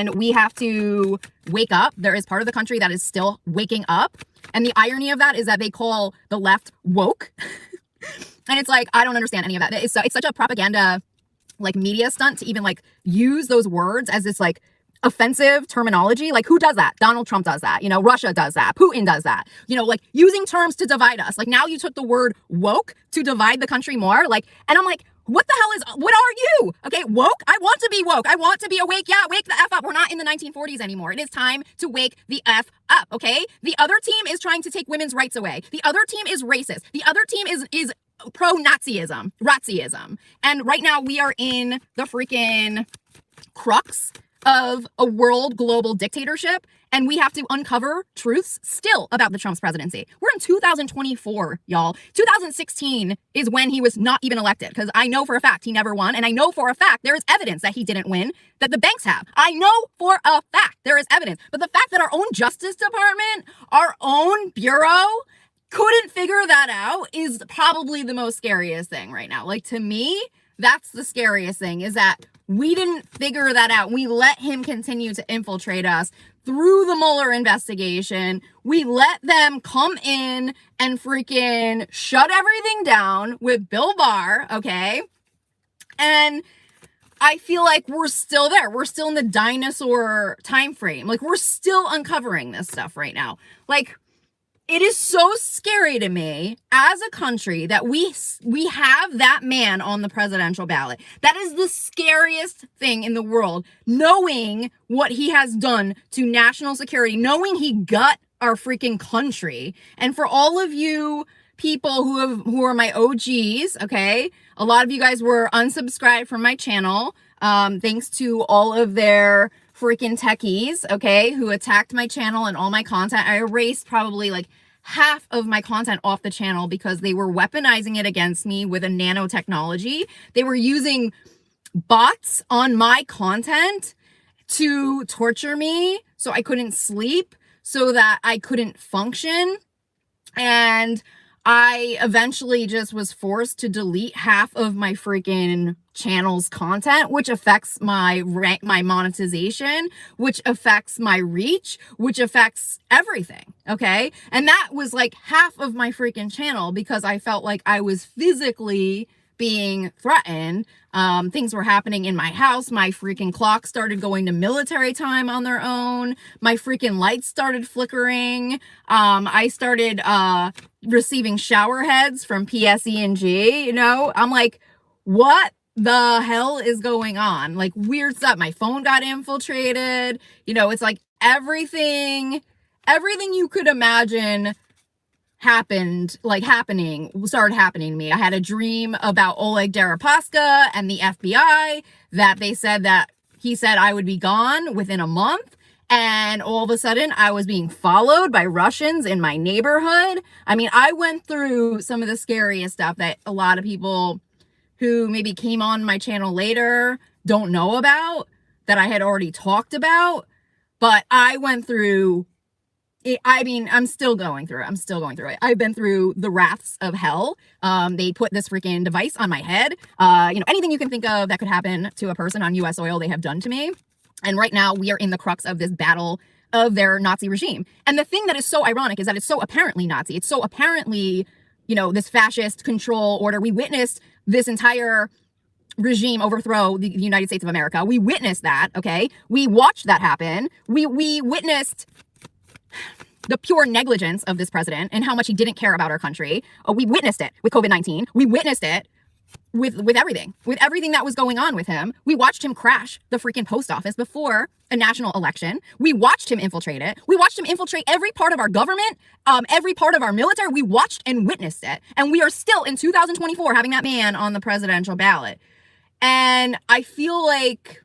and we have to wake up. There is part of the country that is still waking up. And the irony of that is that they call the left woke. And it's like, I don't understand any of that. It's such a propaganda, like, media stunt to even like use those words as this like offensive terminology. Like, who does that? Donald Trump does that. You know, Russia does that. Putin does that. You know, like using terms to divide us. Like, now you took the word woke to divide the country more. Like, and I'm like, what are you? Okay, woke? I want to be woke. I want to be awake. Yeah, wake the F up. We're not in the 1940s anymore. It is time to wake the F up, okay? The other team is trying to take women's rights away. The other team is racist. The other team is pro-Nazism, Ratsism. And right now we are in the freaking crux of a world global dictatorship, and we have to uncover truths still about the Trump's presidency. We're in 2024, y'all. 2016 is when he was not even elected, because I know for a fact he never won, and I know for a fact there is evidence that he didn't win, that the banks have. I know for a fact there is evidence. But the fact that our own Justice Department, our own bureau, couldn't figure that out is probably the most scariest thing right now. Like, to me, that's the scariest thing, is that we didn't figure that out. We let him continue to infiltrate us through the Mueller investigation. We let them come in and freaking shut everything down with Bill Barr, okay? And I feel like we're still there. We're still in the dinosaur time frame. Like, we're still uncovering this stuff right now. Like, it is so scary to me as a country that we have that man on the presidential ballot. That is the scariest thing in the world, knowing what he has done to national security, knowing he got our freaking country. And for all of you people who are my OGs, okay, a lot of you guys were unsubscribed from my channel, thanks to all of their freaking techies, okay, who attacked my channel and all my content. I erased probably like half of my content off the channel because they were weaponizing it against me with a nanotechnology. They were using bots on my content to torture me so I couldn't sleep, so that I couldn't function. And I eventually just was forced to delete half of my freaking channel's content, which affects my monetization, which affects my reach, which affects everything, okay? And that was like half of my freaking channel because I felt like I was physically being threatened. Things were happening in my house. My freaking clock started going to military time on their own. My freaking lights started flickering. I started receiving shower heads from PSE&G, you know? I'm like, what the hell is going on? Like, weird stuff. My phone got infiltrated. You know, it's like everything you could imagine started happening to me. I had a dream about Oleg Deripaska and the FBI, that they said that he said I would be gone within a month. And all of a sudden I was being followed by Russians in my neighborhood. I mean, I went through some of the scariest stuff that a lot of people who maybe came on my channel later don't know about, that I had already talked about. But I went through it. I mean, I'm still going through it. I've been through the wraths of hell. They put this freaking device on my head. You know, anything you can think of that could happen to a person on US soil, they have done to me. And right now we are in the crux of this battle of their Nazi regime. And the thing that is so ironic is that it's so apparently Nazi. It's so apparently, you know, this fascist control order. We witnessed this entire regime overthrow the United States of America. We witnessed that, okay? We watched that happen. We witnessed the pure negligence of this president and how much he didn't care about our country. We witnessed it with COVID-19. We witnessed it with everything that was going on with him. We watched him crash the freaking post office before a national election. We watched him infiltrate it. We watched him infiltrate every part of our government, every part of our military. We watched and witnessed it. And we are still in 2024 having that man on the presidential ballot. And I feel like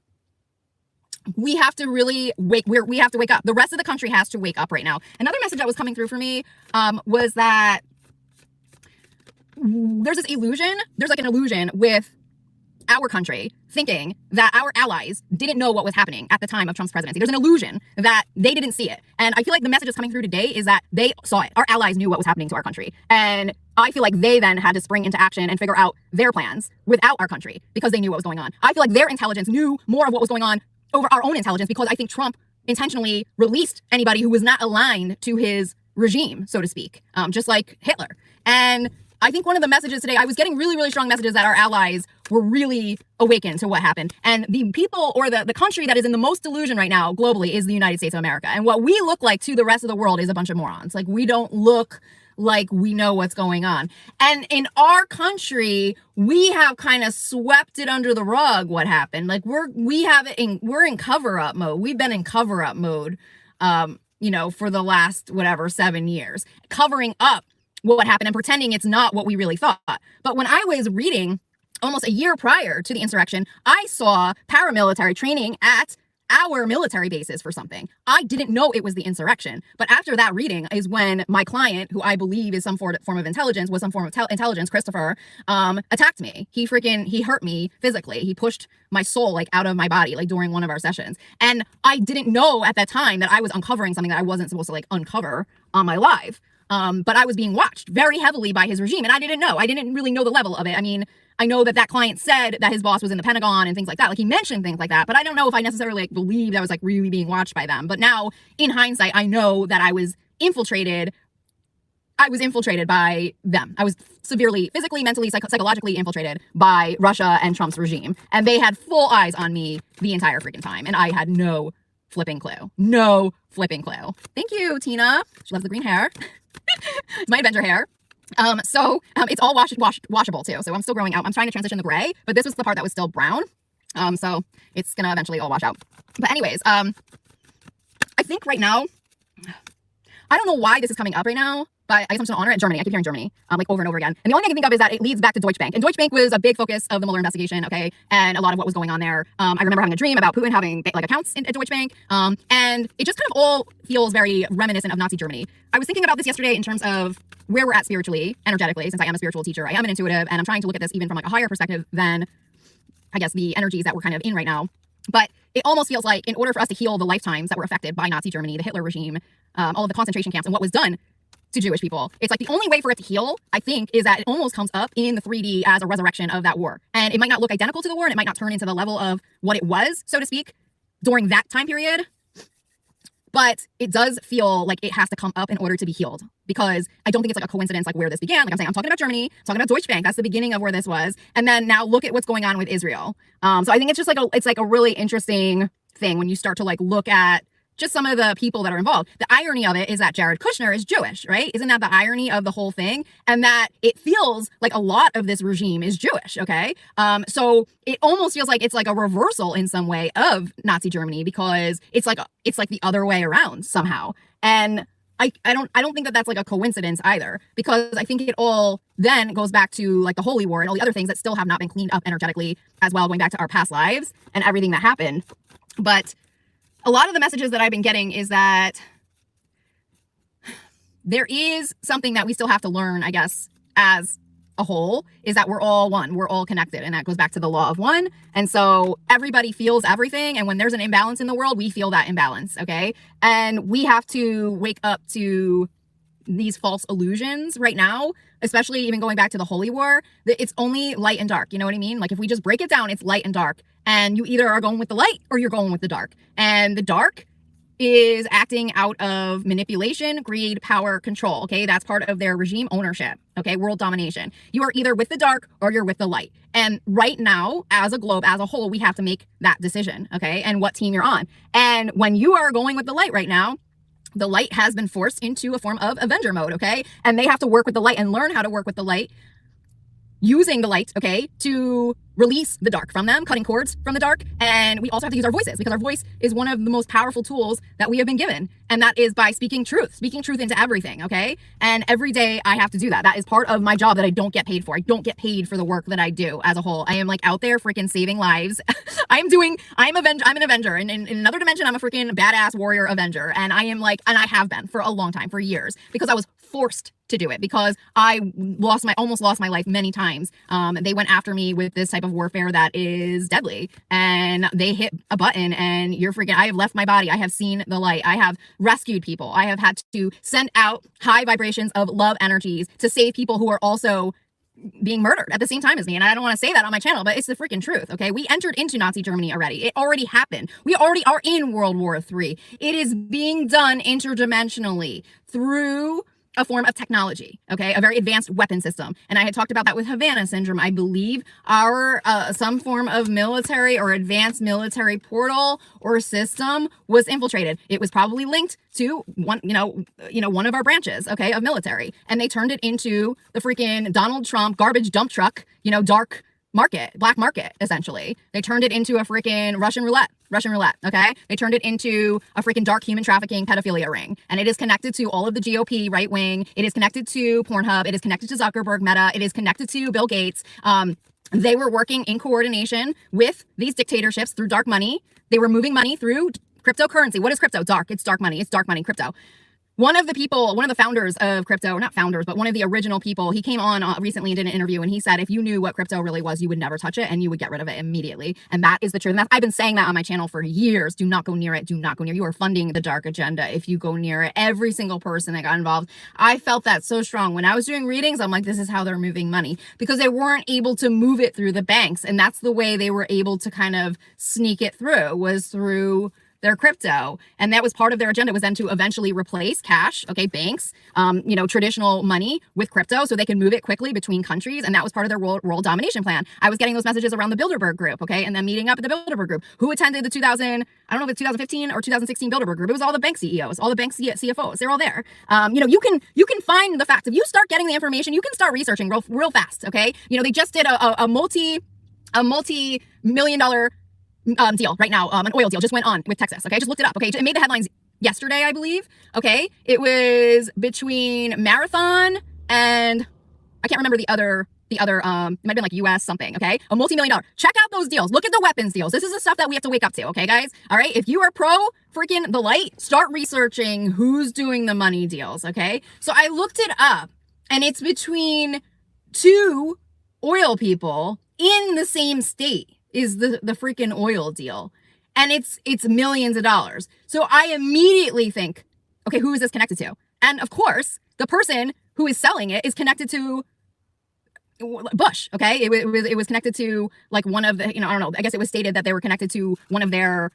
we have to really we have to wake up. The rest of the country has to wake up right now. Another message that was coming through for me was that there's this illusion. There's like an illusion with our country thinking that our allies didn't know what was happening at the time of Trump's presidency. There's an illusion that they didn't see it. And I feel like the message that's coming through today is that they saw it. Our allies knew what was happening to our country. And I feel like they then had to spring into action and figure out their plans without our country because they knew what was going on. I feel like their intelligence knew more of what was going on over our own intelligence, because I think Trump intentionally released anybody who was not aligned to his regime, so to speak, just like Hitler. And I think one of the messages today, I was getting really, really strong messages that our allies were really awakened to what happened. And the people, or the country that is in the most delusion right now globally, is the United States of America. And what we look like to the rest of the world is a bunch of morons. Like, we don't look like we know what's going on. And in our country, we have kind of swept it under the rug what happened. Like, we're in cover-up mode. We've been in cover-up mode, for the last, 7 years, covering up what happened and pretending it's not what we really thought. But when I was reading almost a year prior to the insurrection, I saw paramilitary training at our military bases for something. I didn't know it was the insurrection. But after that reading is when my client, who I believe is some form of intelligence, was some form of intelligence, Christopher, attacked me. He hurt me physically. He pushed my soul like out of my body, like during one of our sessions. And I didn't know at that time that I was uncovering something that I wasn't supposed to like uncover on my live. But I was being watched very heavily by his regime, and I didn't know. I didn't really know the level of it. I mean, I know that client said that his boss was in the Pentagon and things like that. Like, he mentioned things like that, but I don't know if I necessarily like believed I was like really being watched by them. But now, in hindsight, I know that I was infiltrated. I was infiltrated by them. I was severely, physically, mentally, psychologically infiltrated by Russia and Trump's regime. And they had full eyes on me the entire freaking time. And I had no flipping clue. No flipping clue. Thank you, Tina. She loves the green hair. It's my Avenger hair. It's all washable too. So I'm still growing out. I'm trying to transition the gray, but this was the part that was still brown. So it's gonna eventually all wash out. But anyways, I think right now, I don't know why this is coming up right now, but I guess I'm just gonna honor it. Germany. I keep hearing Germany, like over and over again. And the only thing I can think of is that it leads back to Deutsche Bank. And Deutsche Bank was a big focus of the Mueller investigation, okay? And a lot of what was going on there. I remember having a dream about Putin having like accounts at Deutsche Bank. And it just kind of all feels very reminiscent of Nazi Germany. I was thinking about this yesterday in terms of where we're at spiritually, energetically, since I am a spiritual teacher. I am an intuitive, and I'm trying to look at this even from like a higher perspective than, I guess, the energies that we're kind of in right now. But it almost feels like in order for us to heal the lifetimes that were affected by Nazi Germany, the Hitler regime, all of the concentration camps, and what was done to Jewish people, it's like the only way for it to heal, I think, is that it almost comes up in the 3D as a resurrection of that war. And it might not look identical to the war, and it might not turn into the level of what it was, so to speak, during that time period. But it does feel like it has to come up in order to be healed, because I don't think it's like a coincidence like where this began. Like I'm saying, I'm talking about Germany, talking about Deutsche Bank. That's the beginning of where this was. And then now look at what's going on with Israel. So I think it's just like a really interesting thing when you start to like look at just some of the people that are involved. The irony of it is that Jared Kushner is Jewish, right? Isn't that the irony of the whole thing? And that it feels like a lot of this regime is Jewish, okay? So it almost feels like it's like a reversal in some way of Nazi Germany, because it's like the other way around somehow. And I don't think that that's like a coincidence either, because I think it all then goes back to like the Holy War and all the other things that still have not been cleaned up energetically as well, going back to our past lives and everything that happened. But a lot of the messages that I've been getting is that there is something that we still have to learn, I guess, as a whole, is that we're all one, we're all connected. And that goes back to the law of one. And so everybody feels everything. And when there's an imbalance in the world, we feel that imbalance, okay? And we have to wake up to these false illusions right now, especially even going back to the Holy War, that it's only light and dark. You know what I mean? Like if we just break it down, it's light and dark. And you either are going with the light or you're going with the dark. And the dark is acting out of manipulation, greed, power, control. Okay, that's part of their regime ownership. Okay, world domination. You are either with the dark or you're with the light. And right now, as a globe, as a whole, we have to make that decision. Okay, and what team you're on. And when you are going with the light right now, the light has been forced into a form of Avenger mode. Okay, and they have to work with the light and learn how to work with the light, using the light, okay, to release the dark from them, cutting cords from the dark. And we also have to use our voices, because our voice is one of the most powerful tools that we have been given. And that is by speaking truth into everything, okay? And every day I have to do that. That is part of my job that I don't get paid for. I don't get paid for the work that I do as a whole. I am like out there freaking saving lives. I'm an Avenger. And in another dimension, I'm a freaking badass warrior Avenger. And I have been for a long time, for years, because I was forced to do it, because I almost lost my life many times. They went after me with this type of warfare that is deadly, and they hit a button and you're freaking, I have left my body. I have seen the light. I have rescued people. I have had to send out high vibrations of love energies to save people who are also being murdered at the same time as me. And I don't want to say that on my channel, but it's the freaking truth. Okay. We entered into Nazi Germany already. It already happened. We already are in World War III. It is being done interdimensionally through a form of technology, okay, a very advanced weapon system. And I had talked about that with Havana syndrome. I believe our some form of military or advanced military portal or system was infiltrated. It was probably linked to one, one of our branches, okay, of military, and they turned it into the freaking Donald Trump garbage dump truck, dark market, black market, essentially. They turned it into a freaking Russian roulette, okay? They turned it into a freaking dark human trafficking pedophilia ring. And it is connected to all of the GOP right wing. It is connected to Pornhub. It is connected to Zuckerberg, Meta. It is connected to Bill Gates. They were working in coordination with these dictatorships through dark money. They were moving money through cryptocurrency. What is crypto? Dark. It's dark money. It's dark money, crypto. One of the founders of crypto, not founders, but one of the original people, he came on recently and did an interview, and he said, if you knew what crypto really was, you would never touch it and you would get rid of it immediately. And that is the truth. And I've been saying that on my channel for years. Do not go near it. Do not go near it. You are funding the dark agenda if you go near it. Every single person that got involved. I felt that so strong. When I was doing readings, I'm like, this is how they're moving money, because they weren't able to move it through the banks. And that's the way they were able to kind of sneak it through, was through their crypto. And that was part of their agenda, was then to eventually replace cash, okay, banks, traditional money with crypto so they can move it quickly between countries. And that was part of their world domination plan. I was getting those messages around the Bilderberg group, okay, and then meeting up at the Bilderberg group. Who attended the 2015 or 2016 Bilderberg group? It was all the bank CEOs, all the bank CFOs. They're all there. You can find the facts. If you start getting the information, you can start researching real fast, okay? They just did a multi-million dollar deal right now. An oil deal just went on with Texas. Okay. I just looked it up. Okay. It made the headlines yesterday, I believe. Okay. It was between Marathon and I can't remember the other, it might have been like US something. Okay. A multi-million-dollar. Check out those deals. Look at the weapons deals. This is the stuff that we have to wake up to. Okay, guys. All right. If you are pro freaking the light, start researching who's doing the money deals. Okay. So I looked it up, and it's between two oil people in the same state. Is the freaking oil deal. And it's millions of dollars. So I immediately think, okay, who is this connected to? And of course, the person who is selling it is connected to Bush. Okay. It was connected to like one of the, I don't know, I guess it was stated that they were connected to one of their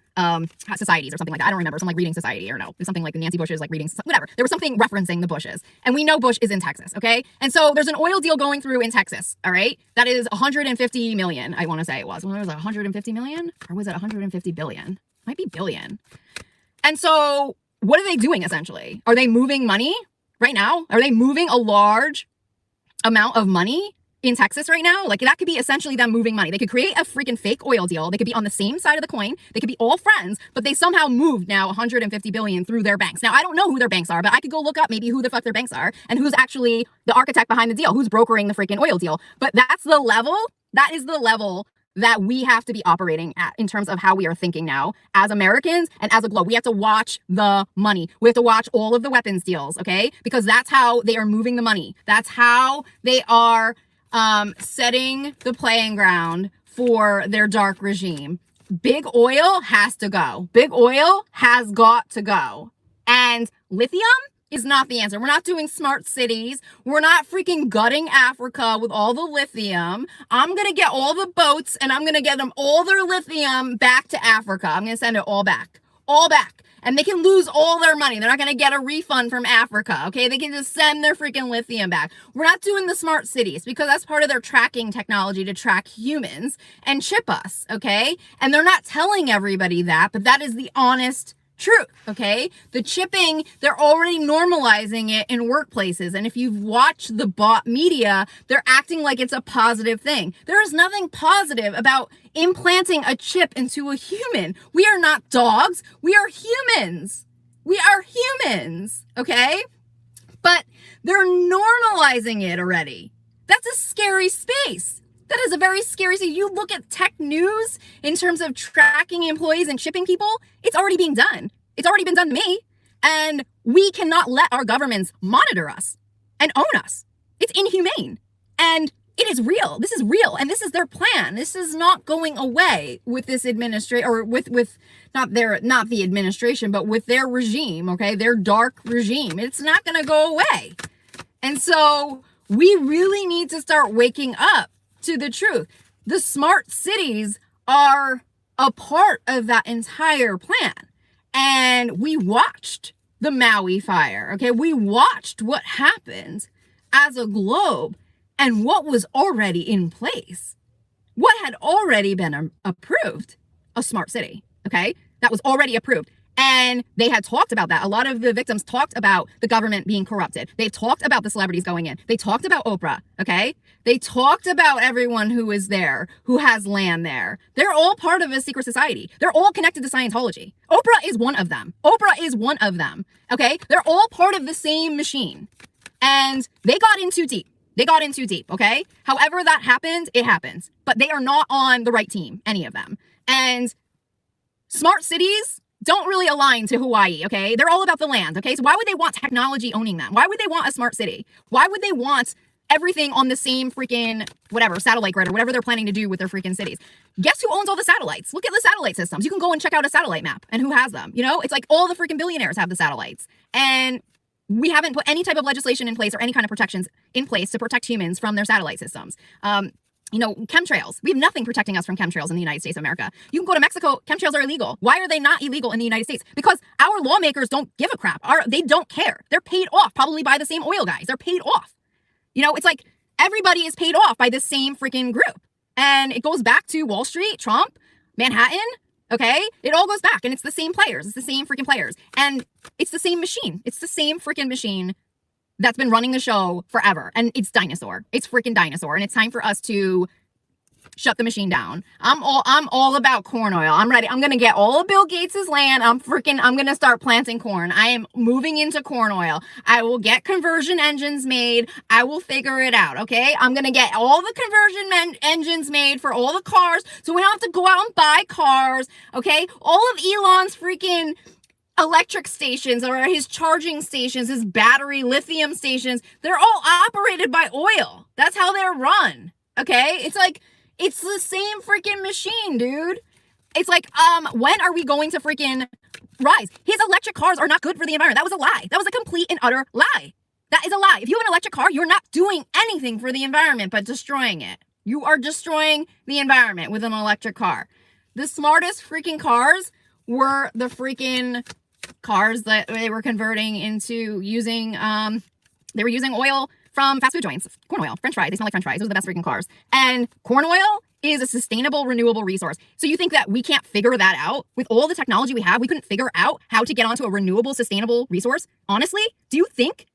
societies or something like that. I don't remember, some like reading society, or no, it's something like Nancy Bush's like reading, whatever. There was something referencing the Bushes, and we know Bush is in Texas. Okay. And so there's an oil deal going through in Texas. All right. That is 150 million. I want to say it was 150 million, or was it 150 billion? Might be billion. And so what are they doing essentially? Are they moving money right now? Are they moving a large amount of money in Texas right now? Like, that could be essentially them moving money. They could create a freaking fake oil deal. They could be on the same side of the coin. They could be all friends, but they somehow moved now 150 billion through their banks. Now, I don't know who their banks are, but I could go look up maybe who the fuck their banks are and who's actually the architect behind the deal, who's brokering the freaking oil deal. But that's the level, that is the level that we have to be operating at in terms of how we are thinking now as Americans and as a globe. We have to watch the money. We have to watch all of the weapons deals, okay? Because that's how they are moving the money. That's how they are setting the playing ground for their dark regime. Big oil has to go. Big oil has got to go. And lithium is not the answer. We're not doing smart cities. We're not freaking gutting Africa with all the lithium. I'm going to get all the boats and I'm going to get them all their lithium back to Africa. I'm going to send it all back. All back. And they can lose all their money. They're not going to get a refund from Africa, okay? They can just send their freaking lithium back. We're not doing the smart cities because that's part of their tracking technology to track humans and chip us, okay? And they're not telling everybody that, but that is the honest truth, okay? The chipping, they're already normalizing it in workplaces. And if you've watched the bot media, they're acting like it's a positive thing. There is nothing positive about implanting a chip into a human. We are not dogs. We are humans. We are humans, okay? But they're normalizing it already. That's a scary space. That is a very scary space. You look at tech news in terms of tracking employees and shipping people, it's already being done. It's already been done to me. And we cannot let our governments monitor us and own us. It's inhumane. And it is real. This is real. And this is their plan. This is not going away with this administration, or with not the administration, but with their regime, okay? Their dark regime. It's not going to go away. And so we really need to start waking up to the truth. The smart cities are a part of that entire plan. And we watched the Maui fire, okay? We watched what happened as a globe and what was already in place. What had already been approved, a smart city, okay? That was already approved. And they had talked about that. A lot of the victims talked about the government being corrupted. They've talked about the celebrities going in. They talked about Oprah, okay? They talked about everyone who is there, who has land there. They're all part of a secret society. They're all connected to Scientology. Oprah is one of them. Oprah is one of them, okay? They're all part of the same machine. And they got in too deep. They got in too deep, okay? However that happened, it happens. But they are not on the right team, any of them. And smart cities don't really align to Hawaii, okay? They're all about the land, okay? So why would they want technology owning them? Why would they want a smart city? Why would they want everything on the same freaking, whatever, satellite grid or whatever they're planning to do with their freaking cities? Guess who owns all the satellites? Look at the satellite systems. You can go and check out a satellite map and who has them, you know? It's like all the freaking billionaires have the satellites. And we haven't put any type of legislation in place or any kind of protections in place to protect humans from their satellite systems. You know, chemtrails. We have nothing protecting us from chemtrails in the United States of America. You can go to Mexico, chemtrails are illegal. Why are they not illegal in the United States? Because our lawmakers don't give a crap. They don't care. They're paid off probably by the same oil guys. They're paid off. You know, it's like everybody is paid off by the same freaking group. And it goes back to Wall Street, Trump, Manhattan, okay? It all goes back and it's the same players. It's the same freaking players. And it's the same machine. It's the same freaking machine that's been running the show forever. And it's dinosaur. It's freaking dinosaur. And it's time for us to shut the machine down. I'm all about corn oil. I'm ready. I'm going to get all of Bill Gates's land. I'm going to start planting corn. I am moving into corn oil. I will get conversion engines made. I will figure it out. Okay. I'm going to get all the conversion engines made for all the cars. So we don't have to go out and buy cars. Okay. All of Elon's freaking electric stations or his charging stations, his battery lithium stations, they're all operated by oil. That's how they're run. Okay. It's like, it's the same freaking machine, dude. It's like, when are we going to freaking rise? His electric cars are not good for the environment. That was a lie. That was a complete and utter lie. That is a lie. If you have an electric car, you're not doing anything for the environment but destroying it. You are destroying the environment with an electric car. The smartest freaking cars were the freaking cars that they were converting into using, they were using oil from fast food joints, corn oil, french fries. They smell like french fries. Those are the best freaking cars. And corn oil is a sustainable, renewable resource. So you think that we can't figure that out? With all the technology we have, we couldn't figure out how to get onto a renewable, sustainable resource? Honestly, do you think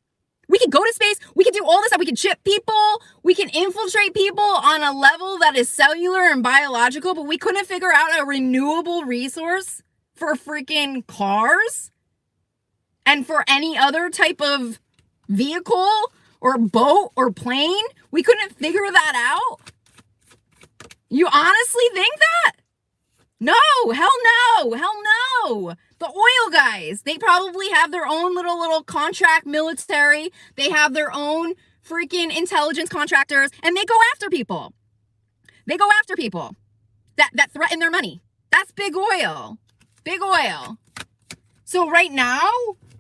we could go to space? We could do all this stuff. We could chip people. We can infiltrate people on a level that is cellular and biological, but we couldn't figure out a renewable resource for freaking cars and for any other type of vehicle or boat or plane. We couldn't figure that out. You honestly think that? No, hell no, hell no. The oil guys, they probably have their own little contract military. They have their own freaking intelligence contractors, and they go after people. They go after people that threaten their money. That's big oil. Big oil. So right now,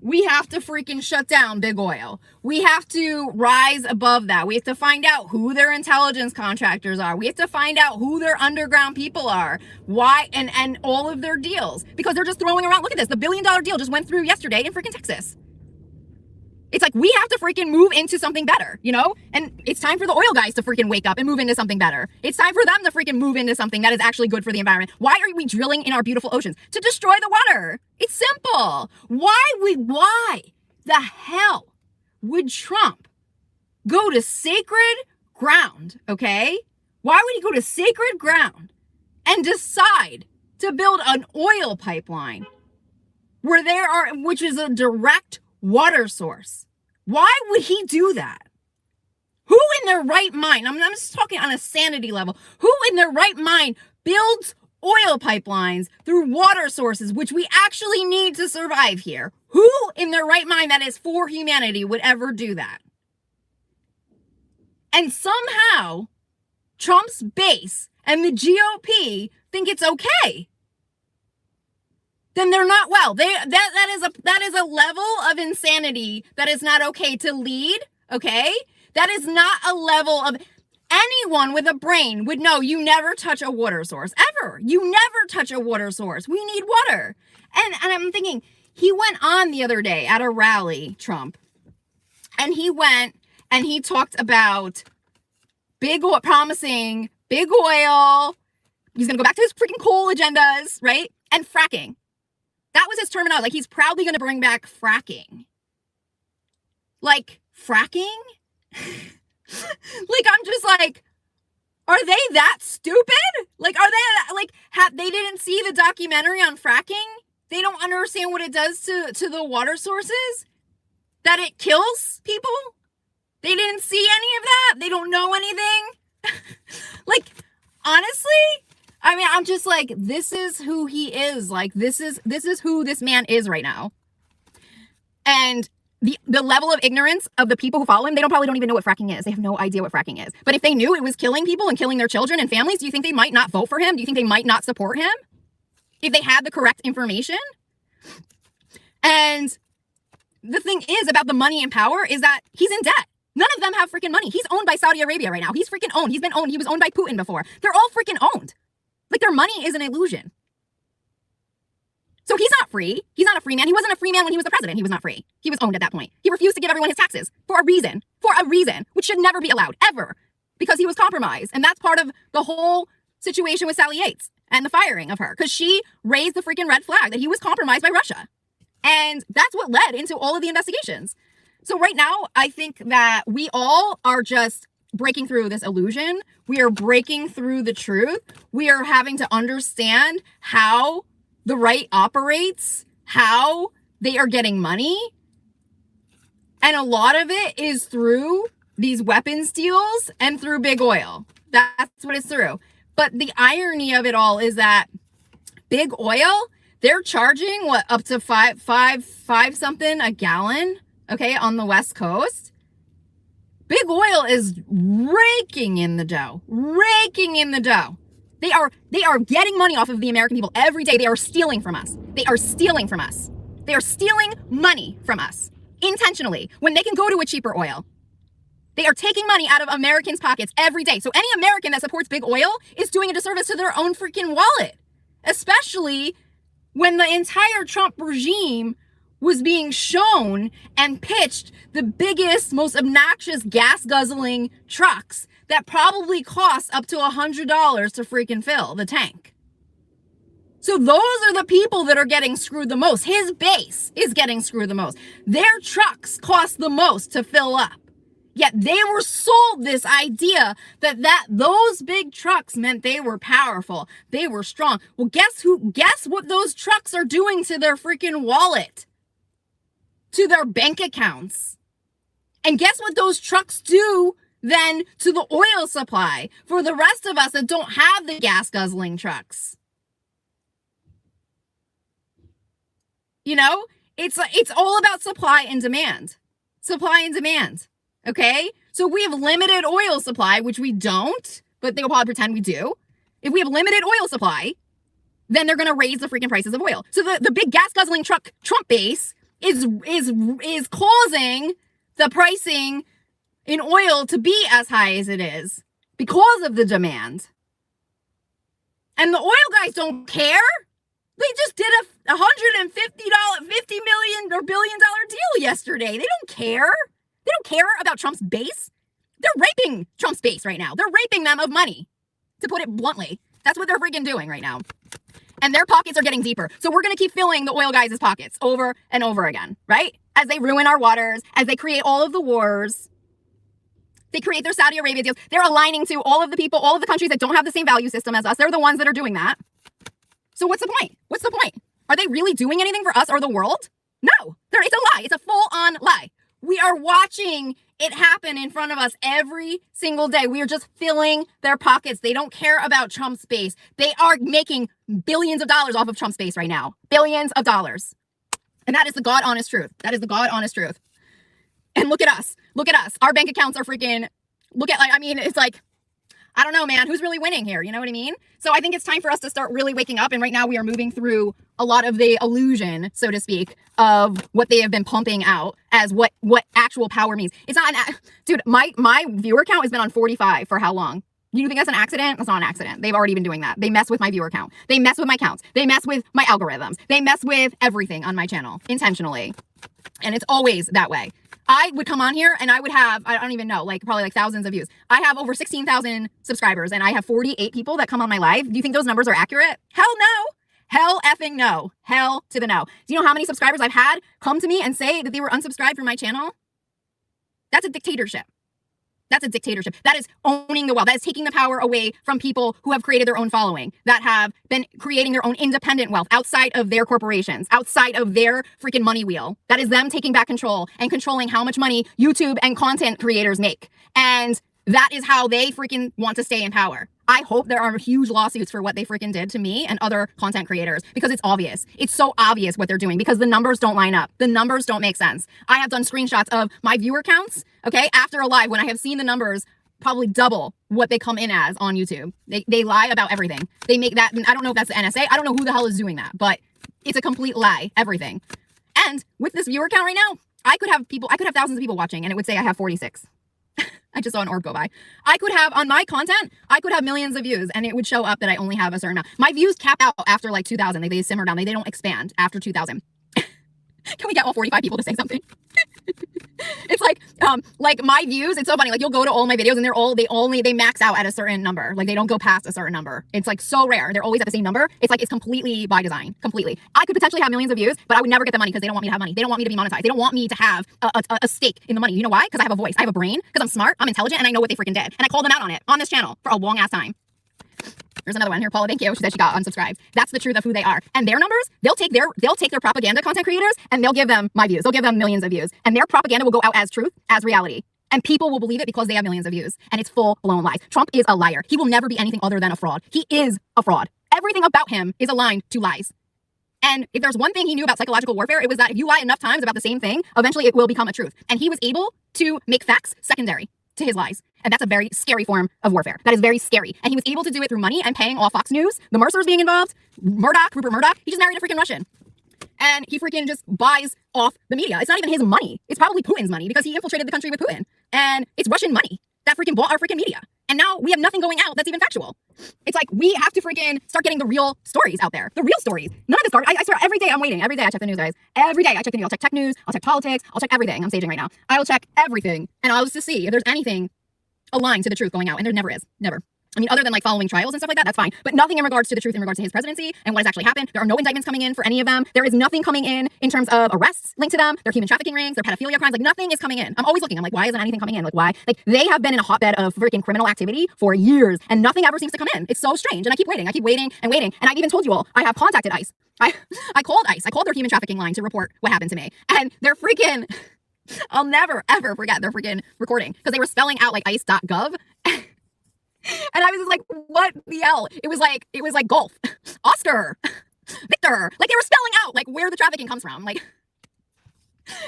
we have to freaking shut down big oil. We have to rise above that. We have to find out who their intelligence contractors are. We have to find out who their underground people are. Why, and all of their deals. Because they're just throwing around. Look at this. The $1 billion deal just went through yesterday in freaking Texas. It's like we have to freaking move into something better, you know? And it's time for the oil guys to freaking wake up and move into something better. It's time for them to freaking move into something that is actually good for the environment. Why are we drilling in our beautiful oceans? To destroy the water. It's simple. Why the hell would Trump go to sacred ground, okay? Why would he go to sacred ground and decide to build an oil pipeline which is a direct water source? Why would he do that? Who in their right mind, I'm just talking on a sanity level, who in their right mind builds oil pipelines through water sources, which we actually need to survive here? Who in their right mind that is for humanity would ever do that? And somehow Trump's base and the GOP think it's okay. Then they're not well. That is a level of insanity that is not okay to lead, okay? That is not a level of anyone with a brain would know. You never touch a water source, ever. You never touch a water source. We need water. And I'm thinking, he went on the other day at a rally, Trump, and he went and he talked about promising big oil. He's going to go back to his freaking coal agendas, right? And fracking. That was his terminology. Like, he's proudly going to bring back fracking. Like, fracking? Like, I'm just like, are they that stupid? Like, are they, like, they didn't see the documentary on fracking? They don't understand what it does to the water sources? That it kills people? They didn't see any of that? They don't know anything? Like, honestly, I mean, I'm just like, this is who he is. Like, this is who this man is right now. And the level of ignorance of the people who follow him, they probably don't even know what fracking is. They have no idea what fracking is. But if they knew it was killing people and killing their children and families, do you think they might not vote for him? Do you think they might not support him? If they had the correct information? And the thing is about the money and power is that he's in debt. None of them have freaking money. He's owned by Saudi Arabia right now. He's freaking owned. He's been owned. He was owned by Putin before. They're all freaking owned. Like, their money is an illusion. So he's not free. He's not a free man. He wasn't a free man when he was the president. He was not free. He was owned at that point. He refused to give everyone his taxes for a reason, which should never be allowed, ever, because he was compromised. And that's part of the whole situation with Sally Yates and the firing of her, because she raised the freaking red flag that he was compromised by Russia. And that's what led into all of the investigations. So right now, I think that we all are just breaking through this illusion. We are breaking through the truth. We are having to understand how the right operates, how they are getting money. And a lot of it is through these weapons deals and through big oil. That's what it's through. But the irony of it all is that big oil, they're charging up to five something a gallon, okay, on the West Coast. Big oil is raking in the dough. They are getting money off of the American people every day. They are stealing from us. They are stealing money from us intentionally when they can go to a cheaper oil. They are taking money out of Americans' pockets every day. So any American that supports big oil is doing a disservice to their own freaking wallet, especially when the entire Trump regime was being shown and pitched the biggest, most obnoxious gas-guzzling trucks that probably cost up to $100 to freaking fill the tank. So those are the people that are getting screwed the most. His base is getting screwed the most. Their trucks cost the most to fill up. Yet they were sold this idea that those big trucks meant they were powerful, they were strong. Well, guess what those trucks are doing to their freaking wallet, to their bank accounts. And guess what those trucks do then to the oil supply for the rest of us that don't have the gas guzzling trucks. You know, it's all about supply and demand. Supply and demand. Okay? So we have limited oil supply, which we don't, but they will probably pretend we do. If we have limited oil supply, then they're going to raise the freaking prices of oil. So the big gas guzzling Trump base is causing the pricing in oil to be as high as it is because of the demand. And the oil guys don't care. They just did a $150 million or billion dollar deal yesterday. They don't care. They don't care about Trump's base. They're raping Trump's base right now. They're raping them of money, to put it bluntly. That's what they're freaking doing right now. And their pockets are getting deeper. So we're going to keep filling the oil guys' pockets over and over again, right? As they ruin our waters, as they create all of the wars. They create their Saudi Arabia deals. They're aligning to all of the people, all of the countries that don't have the same value system as us. They're the ones that are doing that. So what's the point? What's the point? Are they really doing anything for us or the world? No. It's a lie. It's a full-on lie. We are watching it happen in front of us every single day. We are just filling their pockets. They don't care about Trump's base. They are making billions of dollars off of Trump's base right now. Billions of dollars. And that is the God-honest truth. That is the God-honest truth. And look at us. Look at us. Our bank accounts are freaking, it's like, I don't know, man, who's really winning here? You know what I mean? So I think it's time for us to start really waking up. And right now we are moving through a lot of the illusion, so to speak, of what they have been pumping out as what actual power means. It's not dude, my viewer count has been on 45 for how long? You think that's an accident? That's not an accident. They've already been doing that. They mess with my viewer count. They mess with my counts. They mess with my algorithms. They mess with everything on my channel intentionally. And it's always that way. I would come on here and I would have, I don't even know, like probably like thousands of views. I have over 16,000 subscribers and I have 48 people that come on my live. Do you think those numbers are accurate? Hell no. Hell effing no. Hell to the no. Do you know how many subscribers I've had come to me and say that they were unsubscribed from my channel? That's a dictatorship. That's a dictatorship. That is owning the wealth. That is taking the power away from people who have created their own following, that have been creating their own independent wealth outside of their corporations, outside of their freaking money wheel. That is them taking back control and controlling how much money YouTube and content creators make. And that is how they freaking want to stay in power. I hope there are huge lawsuits for what they freaking did to me and other content creators, because it's obvious. It's so obvious what they're doing because the numbers don't line up. The numbers don't make sense. I have done screenshots of my viewer counts, okay, after a live when I have seen the numbers probably double what they come in as on YouTube. They lie about everything. They make that, and I don't know if that's the NSA. I don't know who the hell is doing that, but it's a complete lie, everything. And with this viewer count right now, I could have thousands of people watching and it would say I have 46. I just saw an orb go by. I could have, on my content, I could have millions of views and it would show up that I only have a certain amount. My views cap out after like 2,000. They simmer down. They don't expand after 2,000. Can we get all 45 people to say something? It's like my views, it's so funny. Like you'll go to all my videos and they max out at a certain number. Like they don't go past a certain number. It's like so rare. They're always at the same number. It's like, it's completely by design, completely. I could potentially have millions of views, but I would never get the money because they don't want me to have money. They don't want me to be monetized. They don't want me to have a stake in the money. You know why? Because I have a voice. I have a brain, because I'm smart, I'm intelligent, and I know what they freaking did. And I called them out on it on this channel for a long ass time. There's another one here, Paula, thank you. She said she got unsubscribed. That's the truth of who they are. And their numbers, they'll take their propaganda content creators and they'll give them my views. They'll give them millions of views. And their propaganda will go out as truth, as reality. And people will believe it because they have millions of views. And it's full-blown lies. Trump is a liar. He will never be anything other than a fraud. He is a fraud. Everything about him is aligned to lies. And if there's one thing he knew about psychological warfare, it was that if you lie enough times about the same thing, eventually it will become a truth. And he was able to make facts secondary to his lies. And that's a very scary form of warfare. That is very scary. And he was able to do it through money and paying all Fox News, the Mercers being involved, Rupert Murdoch. He just married a freaking Russian. And he freaking just buys off the media. It's not even his money. It's probably Putin's money because he infiltrated the country with Putin. And it's Russian money that freaking bought our freaking media. And now we have nothing going out that's even factual. It's like we have to freaking start getting the real stories out there. The real stories. None of the stories. I swear, every day I'm waiting. Every day I check the news, guys. Every day I check the news. I'll check tech news. I'll check politics. I'll check everything. I'm staging right now. I will check everything. And I'll just see if there's anything aligned to the truth going out. And there never is. Never. I mean, other than like following trials and stuff like that, that's fine. But nothing in regards to the truth in regards to his presidency and what has actually happened. There are no indictments coming in for any of them. There is nothing coming in terms of arrests linked to them. Their human trafficking rings, their pedophilia crimes, like nothing is coming in. I'm always looking. I'm like, why isn't anything coming in? Like, why? Like, they have been in a hotbed of freaking criminal activity for years and nothing ever seems to come in. It's so strange. And I keep waiting. I keep waiting and waiting. And I've even told you all, I have contacted ICE. I called ICE. I called their human trafficking line to report what happened to me. And they're freaking, I'll never, ever forget their freaking recording because they were spelling out like ice.gov. And I was just like, what the hell? It was like golf, Oscar, Victor. Like they were spelling out like where the trafficking comes from. Like it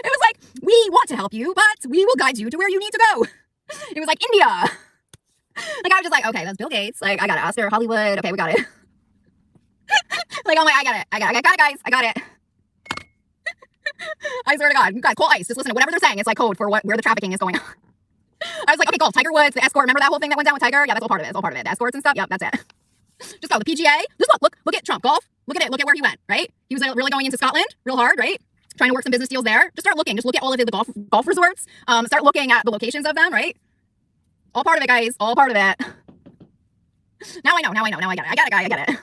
was like, we want to help you, but we will guide you to where you need to go. It was like India. Like I was just like, okay, that's Bill Gates. Like I got it. Oscar, Hollywood. Okay, we got it. Like I'm like, I got it, guys. I got it. I swear to God, you guys call ICE. Just listen to whatever they're saying. It's like code for where the trafficking is going on. I was like, okay, cool. Tiger Woods, the escort. Remember that whole thing that went down with Tiger? Yeah, that's all part of it. It's all part of it. The escorts and stuff. Yep, that's it. Just go. The PGA. Just look at Trump. Golf. Look at it. Look at where he went, right? He was really going into Scotland real hard, right? Trying to work some business deals there. Just start looking. Just look at all of the golf resorts. Start looking at the locations of them, right? All part of it, guys. All part of it. Now I know. Now I get it.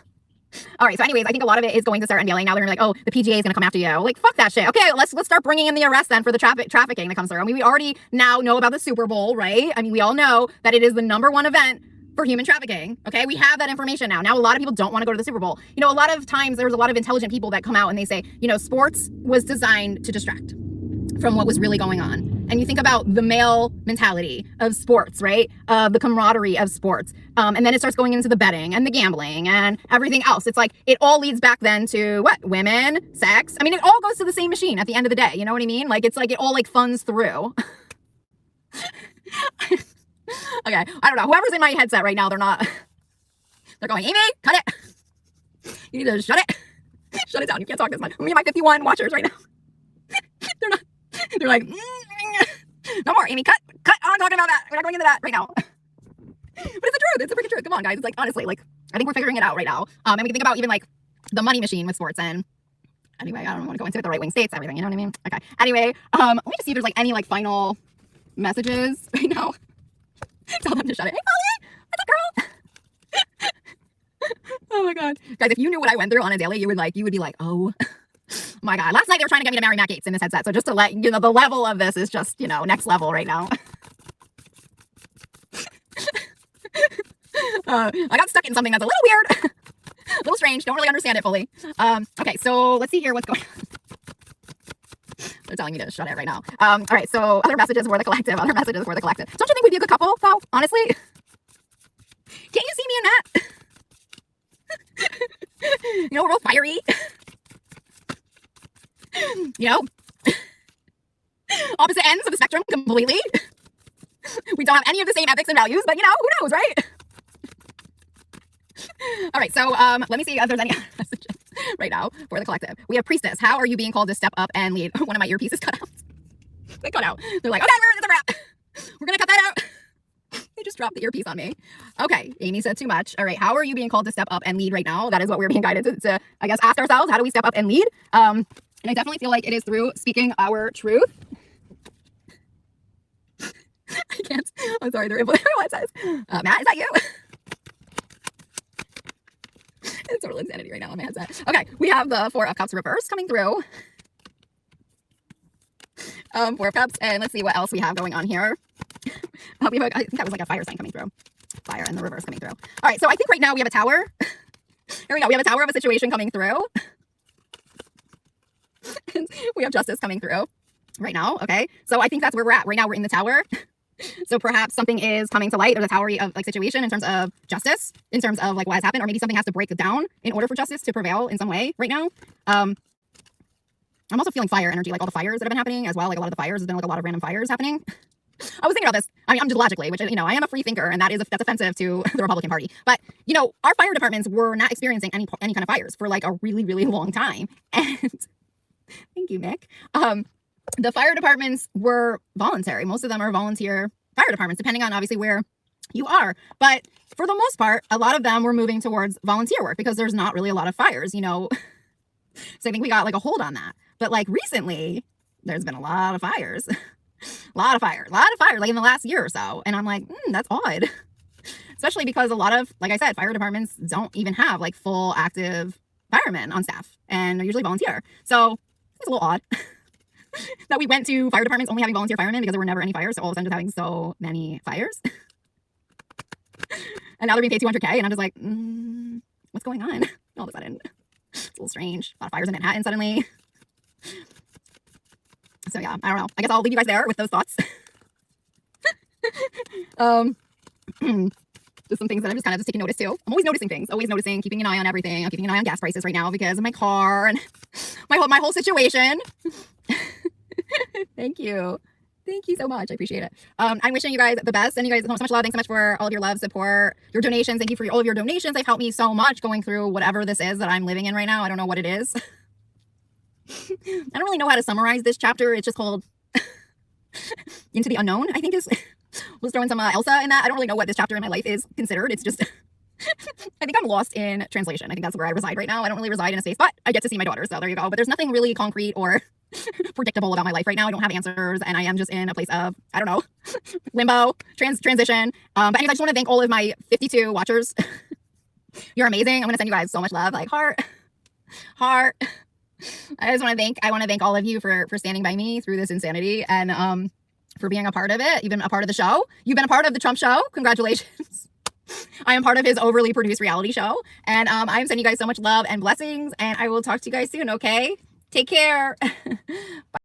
All right. So anyways, I think a lot of it is going to start unveiling. Now they're gonna be like, oh, the PGA is going to come after you. Like, fuck that shit. Okay, let's start bringing in the arrests then for the trafficking that comes through. I mean, we already now know about the Super Bowl, right? I mean, we all know that it is the #1 event for human trafficking. Okay, we have that information now. Now, a lot of people don't want to go to the Super Bowl. You know, a lot of times there's a lot of intelligent people that come out and they say, you know, sports was designed to distract from what was really going on. And you think about the male mentality of sports, right? The camaraderie of sports. And then it starts going into the betting and the gambling and everything else. It's like, it all leads back then to what? Women, sex. I mean, it all goes to the same machine at the end of the day. You know what I mean? Like, it's like it all like funds through. Okay, I don't know. Whoever's in my headset right now, they're going, Amy, cut it. You need to shut it. Shut it down. You can't talk this much. Me and my 51 watchers right now. They're not. They're like, no more, Amy. Cut. I'm not talking about that. We're not going into that right now. But it's the truth. It's the freaking truth. Come on, guys. It's like, honestly, like, I think we're figuring it out right now. And we can think about even like the money machine with sports. And anyway, I don't want to go into it. The right wing states, everything. You know what I mean? Okay. Anyway, let me just see if there's like any like final messages right now. Tell them to shut it. Hey, Polly, what's up, girl? Oh my god, guys! If you knew what I went through on a daily, you would be like, oh my god. Last night they were trying to get me to marry Matt Gaetz in this headset. So just to let you know, the level of this is just, you know, next level right now. I got stuck in something that's a little weird, a little strange. Don't really understand it fully. Okay, so let's see here what's going on. They're telling me to shut it right now. All right, so other messages for the collective. Don't you think we'd be a good couple, though? Honestly? Can't you see me in that? You know, we're real fiery. You know? Opposite ends of the spectrum completely. We don't have any of the same ethics and values, but you know, who knows, right? All right, so let me see if there's any messages right now for the collective. We have Priestess. How are you being called to step up and lead? One of my earpieces cut out. They cut out. They're like, okay, it's a wrap. We're gonna cut that out. They just dropped the earpiece on me. Okay, Amy said too much. All right, how are you being called to step up and lead right now? That is what we're being guided to I guess, ask ourselves. How do we step up and lead? And I definitely feel like it is through speaking our truth. I can't. I'm sorry, they're able to hear what it says. Matt, is that you? It's total insanity right now on my headset. Okay, we have the Four of Cups reverse coming through. Four of Cups, and let's see what else we have going on here. I think that was like a fire sign coming through. Fire and the reverse coming through. All right, so I think right now we have a tower. Here we go. We have a tower of a situation coming through. We have justice coming through right now. Okay, so I think that's where we're at right now. We're in the tower. So perhaps something is coming to light. There's a towery of like situation in terms of justice, in terms of like what has happened, or maybe something has to break down in order for justice to prevail in some way right now. I'm also feeling fire energy, like all the fires that have been happening as well. Like a lot of the fires, there's been like a lot of random fires happening. I was thinking about this. I mean, I'm just logically, which, you know, I am a free thinker, and that's offensive to the Republican Party. But, you know, our fire departments were not experiencing any kind of fires for like a really, really long time. And thank you, Mick. The fire departments were voluntary. Most of them are volunteer fire departments, depending on obviously where you are. But for the most part, a lot of them were moving towards volunteer work because there's not really a lot of fires, you know. So I think we got like a hold on that. But like recently, there's been a lot of fires. A lot of fire, like in the last year or so. And I'm like, that's odd. Especially because a lot of, like I said, fire departments don't even have like full active firemen on staff, and they're usually volunteer. So it's a little odd that we went to fire departments only having volunteer firemen because there were never any fires. So all of a sudden just having so many fires. And now they're being paid $200K, and I'm just like, what's going on? All of a sudden, it's a little strange. A lot of fires in Manhattan suddenly. So yeah, I don't know. I guess I'll leave you guys there with those thoughts. Just some things that I'm just kind of taking notice to. I'm always noticing things, keeping an eye on everything. I'm keeping an eye on gas prices right now because of my car and my whole situation. Thank you. Thank you so much. I appreciate it. I'm wishing you guys the best. And you guys so much love. Thanks so much for all of your love, support, your donations. Thank you for all of your donations. They've helped me so much going through whatever this is that I'm living in right now. I don't know what it is. I don't really know how to summarize this chapter. It's just called Into the Unknown, I think was throwing some Elsa in that. I don't really know what this chapter in my life is considered. It's just, I think I'm lost in translation. I think that's where I reside right now. I don't really reside in a space, but I get to see my daughter. So there you go. But there's nothing really concrete or predictable about my life right now. I don't have answers, and I am just in a place of, I don't know, limbo, transition. But anyways, I just want to thank all of my 52 watchers. You're amazing. I'm going to send you guys so much love, like heart. I want to thank all of you for standing by me through this insanity, and for being a part of it. You've been a part of the show. You've been a part of the Trump show. Congratulations. I am part of his overly produced reality show, and I'm sending you guys so much love and blessings, and I will talk to you guys soon. Okay, take care. Bye.